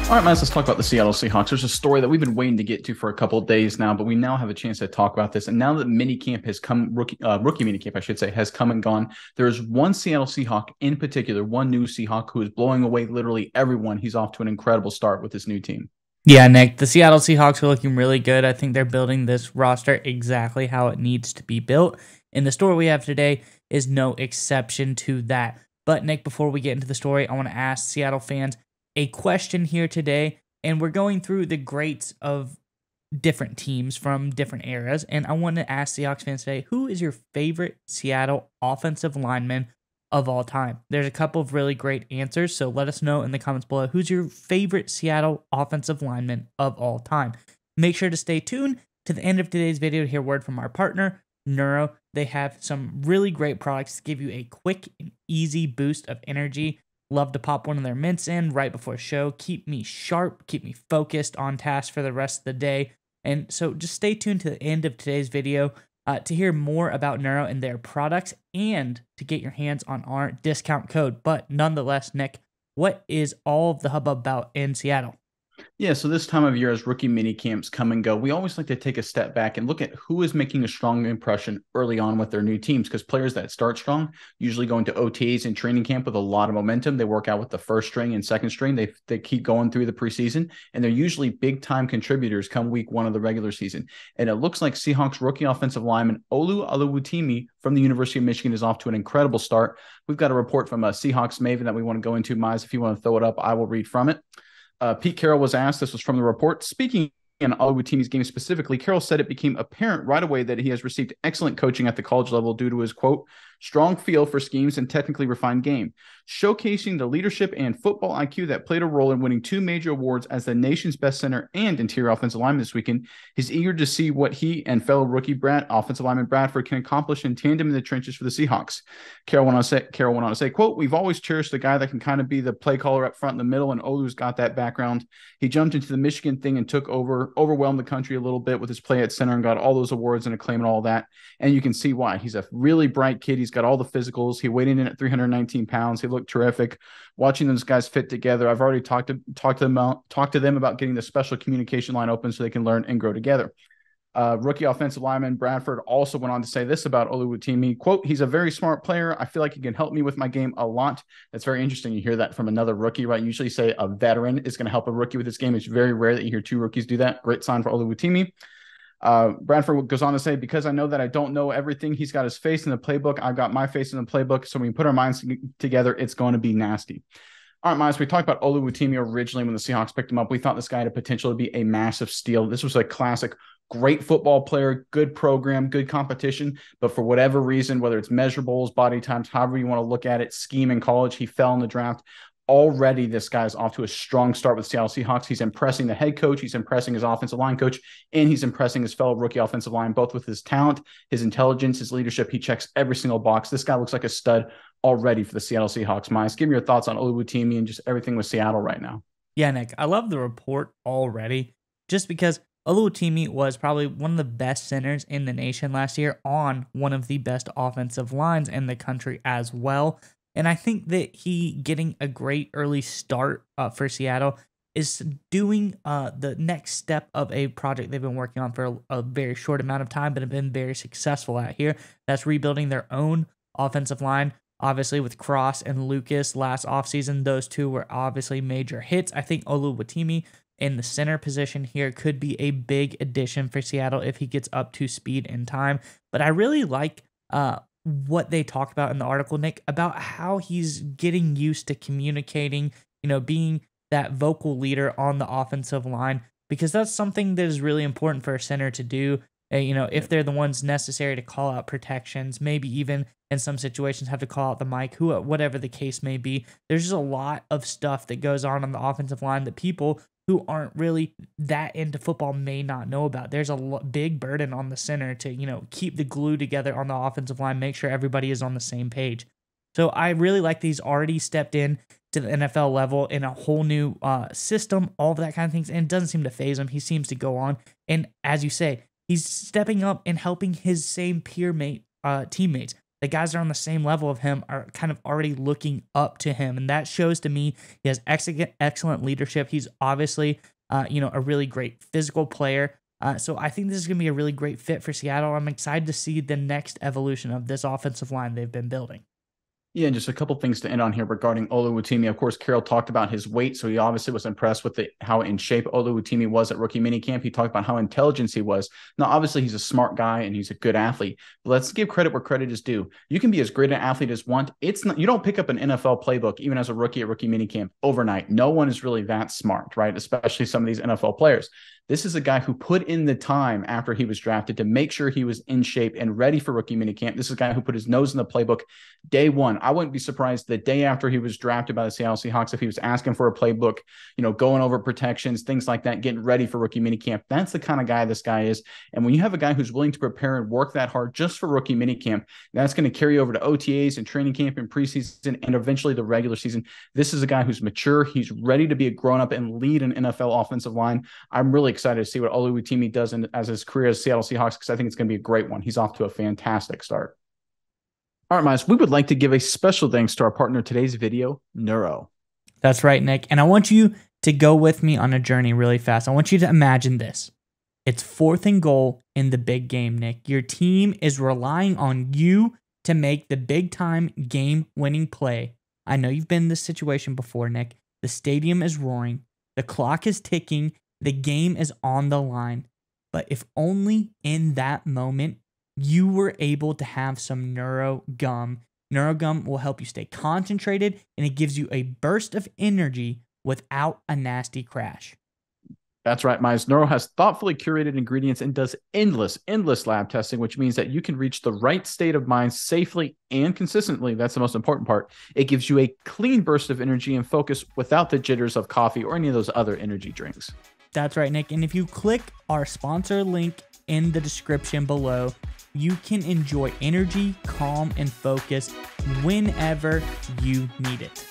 All right, Miles, let's talk about the Seattle Seahawks. There's a story that we've been waiting to get to for a couple of days now, but we now have a chance to talk about this. And now that minicamp has come, rookie minicamp, I should say, has come and gone, there's one Seattle Seahawk in particular, one new Seahawk who is blowing away literally everyone. He's off to an incredible start with this new team. Yeah, Nick, the Seattle Seahawks are looking really good. I think they're building this roster exactly how it needs to be built. And the story we have today is no exception to that. But, Nick, before we get into the story, I want to ask Seattle fans a question here today. And we're going through the greats of different teams from different eras. And I want to ask Seahawks fans today, who is your favorite Seattle offensive lineman of all time? There's a couple of really great answers, so let us know in the comments below who's your favorite Seattle offensive lineman of all time. Make sure to stay tuned to the end of today's video to hear word from our partner, Neuro. They have some really great products to give you a quick and easy boost of energy. Love to pop one of their mints in right before a show. Keep me sharp, keep me focused on task for the rest of the day. And so just stay tuned to the end of today's video to hear more about Neuro and their products and to get your hands on our discount code. But nonetheless, Nick, what is all of the hubbub about in Seattle? Yeah, so this time of year, as rookie mini camps come and go, we always like to take a step back and look at who is making a strong impression early on with their new teams, because players that start strong usually go into OTAs and training camp with a lot of momentum. They work out with the first string and second string. They keep going through the preseason, and they're usually big-time contributors come week one of the regular season. And it looks like Seahawks rookie offensive lineman Olu Oluwatimi from the University of Michigan is off to an incredible start. We've got a report from a Seahawks Maven that we want to go into. Mize, if you want to throw it up, I will read from it. Pete Carroll was asked, this was from the report, speaking in Oluwatimi's game specifically, Carroll said it became apparent right away that he has received excellent coaching at the college level due to his, quote, strong feel for schemes and technically refined game, showcasing the leadership and football IQ that played a role in winning 2 major awards as the nation's best center and interior offensive lineman this weekend. He's eager to see what he and fellow rookie offensive lineman Bradford can accomplish in tandem in the trenches for the Seahawks. Carroll went on to say, quote, we've always cherished the guy that can kind of be the play caller up front in the middle, and Olu's got that background. He jumped into the Michigan thing and overwhelmed the country a little bit with his play at center and got all those awards and acclaim and all that. And you can see why. He's a really bright kid. He's got all the physicals. He weighed in at 319 pounds. He looked terrific. Watching those guys fit together, I've already talked to them about getting the special communication line open so they can learn and grow together. Rookie offensive lineman Bradford also went on to say this about Oluwatimi, quote, he's a very smart player. I feel like he can help me with my game a lot. That's very interesting. You hear that from another rookie, right? You usually say a veteran is going to help a rookie with his game. It's very rare that you hear 2 rookies do that. Great sign for Oluwatimi. Bradford goes on to say, because I know that I don't know everything, he's got his face in the playbook. I've got my face in the playbook. So when we put our minds together, it's going to be nasty. All right, Miles, we talked about Oluwatimi originally when the Seahawks picked him up. We thought this guy had a potential to be a massive steal. This was a classic, great football player, good program, good competition. But for whatever reason, whether it's measurables, body times, however you want to look at it, scheme in college, he fell in the draft. Already, this guy's off to a strong start with Seattle Seahawks. He's impressing the head coach. He's impressing his offensive line coach, and he's impressing his fellow rookie offensive line, both with his talent, his intelligence, his leadership. He checks every single box. This guy looks like a stud already for the Seattle Seahawks. Miles, give me your thoughts on Oluwatimi and just everything with Seattle right now. Yeah, Nick, I love the report already just because Oluwatimi was probably one of the best centers in the nation last year on one of the best offensive lines in the country as well. And I think that he getting a great early start for Seattle is doing the next step of a project they've been working on for a very short amount of time, but have been very successful at here. That's rebuilding their own offensive line. Obviously, with Cross and Lucas last offseason, those two were obviously major hits. I think Oluwatimi in the center position here could be a big addition for Seattle if he gets up to speed in time. But I really like what they talked about in the article, Nick, about how he's getting used to communicating, being that vocal leader on the offensive line, because that's something that is really important for a center to do. If they're the ones necessary to call out protections, maybe even in some situations have to call out the mic, whatever the case may be. There's just a lot of stuff that goes on the offensive line that people who aren't really that into football may not know about. There's a big burden on the center to, keep the glue together on the offensive line, make sure everybody is on the same page. So I really like that he's already stepped in to the NFL level in a whole new system, all of that kind of things, and it doesn't seem to faze him. He seems to go on. And as you say, he's stepping up and helping his same teammates. the guys that are on the same level of him are kind of already looking up to him. And that shows to me he has excellent leadership. He's obviously, a really great physical player. So I think this is going to be a really great fit for Seattle. I'm excited to see the next evolution of this offensive line they've been building. Yeah, and just a couple things to end on here regarding Oluwatimi. Of course, Carroll talked about his weight, so he obviously was impressed with how in shape Oluwatimi was at rookie minicamp. He talked about how intelligent he was. Now, obviously, he's a smart guy and he's a good athlete, but let's give credit where credit is due. You can be as great an athlete as want. It's not, you don't pick up an NFL playbook, even as a rookie at rookie minicamp, overnight. No one is really that smart, right? Especially some of these NFL players. This is a guy who put in the time after he was drafted to make sure he was in shape and ready for rookie minicamp. This is a guy who put his nose in the playbook day one. I wouldn't be surprised the day after he was drafted by the Seattle Seahawks if he was asking for a playbook, going over protections, things like that, getting ready for rookie minicamp. That's the kind of guy this guy is. And when you have a guy who's willing to prepare and work that hard just for rookie minicamp, that's going to carry over to OTAs and training camp and preseason and eventually the regular season. This is a guy who's mature. He's ready to be a grown-up and lead an NFL offensive line. I'm really excited to see what Oluwatimi does as his career as Seattle Seahawks because I think it's going to be a great one. He's off to a fantastic start. All right, Miles, we would like to give a special thanks to our partner today's video, Neuro. That's right, Nick. And I want you to go with me on a journey really fast. I want you to imagine this. It's 4th and goal in the big game, Nick. Your team is relying on you to make the big-time game-winning play. I know you've been in this situation before, Nick. The stadium is roaring. The clock is ticking. The game is on the line. But if only in that moment you were able to have some Neuro Gum. Neuro Gum will help you stay concentrated, and it gives you a burst of energy without a nasty crash. That's right, Miles. Neuro has thoughtfully curated ingredients and does endless lab testing, which means that you can reach the right state of mind safely and consistently. That's the most important part. It gives you a clean burst of energy and focus without the jitters of coffee or any of those other energy drinks. That's right, Nick. And if you click our sponsor link in the description below, you can enjoy energy, calm, and focus whenever you need it.